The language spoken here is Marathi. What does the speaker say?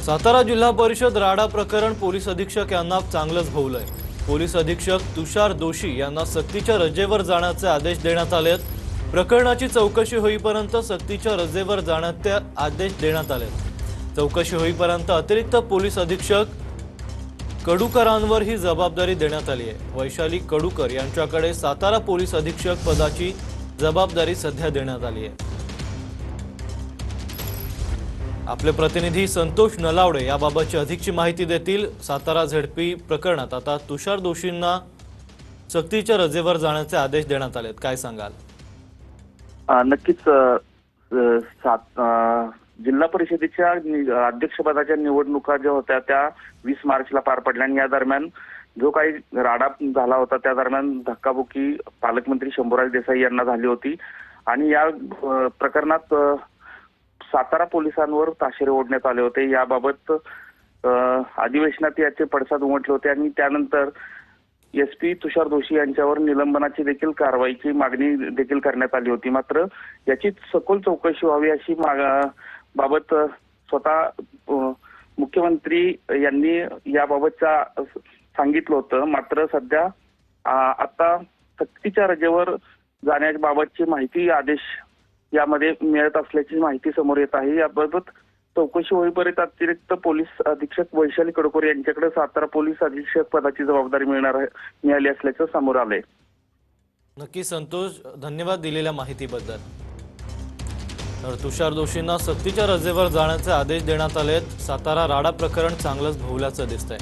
सातारा जिल्हा परिषद राडा प्रकरण पोलीस अधीक्षक यांना चांगलंच भोवलंय। पोलीस अधीक्षक तुषार दोशी यांना सक्तीच्या रजेवर जाण्याचे आदेश देण्यात आलेत। प्रकरणाची चौकशी होईपर्यंत सक्तीच्या रजेवर जाण्याचे आदेश देण्यात आलेत। चौकशी होईपर्यंत अतिरिक्त पोलीस अधीक्षक कडूकरांवर ही जबाबदारी देण्यात आली आहे। वैशाली कडूकर यांच्याकडे सातारा पोलीस अधीक्षक पदाची जबाबदारी सध्या देण्यात आली आहे। आपले प्रतिनिधी संतोष नलावडे याबाबतची अधिकची माहिती देतील। सातारा झेडपी प्रकरणात आता तुषार दोशींना सक्तीच्या रजेवर जाण्याचे आदेश देण्यात आलेत, काय सांगाल? नक्कीच जिल्हा परिषदेच्या अध्यक्षपदाच्या निवडणुका ज्या होत्या त्या 20 मार्चला पार पडल्या आणि या दरम्यान जो काही राडा झाला होता त्या दरम्यान धक्काबुक्की पालकमंत्री शंभूराज देसाई यांना झाली होती आणि या प्रकरणात सातारा पोलिसांवर ताशेरे ओढण्यात आले होते। याबाबत अधिवेशनात याचे पडसाद उमटले होते आणि त्यानंतर एसपी तुषार दोशी यांच्यावर निलंबनाची देखील कारवाईची मागणी देखील करण्यात आली होती। मात्र याची सखोल चौकशी व्हावी अशी बाबत स्वतः मुख्यमंत्री यांनी याबाबतचा सांगितलं होतं। मात्र सध्या आता सक्तीच्या रजेवर जाण्याबाबतची माहिती आदेश यामध्ये मिळत असल्याची माहिती समोर येत आहे। याबाबत चौकशी होईपर्यंत अतिरिक्त पोलीस अधीक्षक वैशाली कडूकर यांच्याकडे सातारा पोलीस अधीक्षक पदाची जबाबदारी मिळाली असल्याचं समोर आलंय। नक्की संतोष, धन्यवाद दिलेल्या माहितीबद्दल। तर तुषार दोशींना सक्तीच्या रजेवर जाण्याचे आदेश देण्यात आलेत। सातारा राडा प्रकरण चांगलंच भोवल्याचं दिसतंय।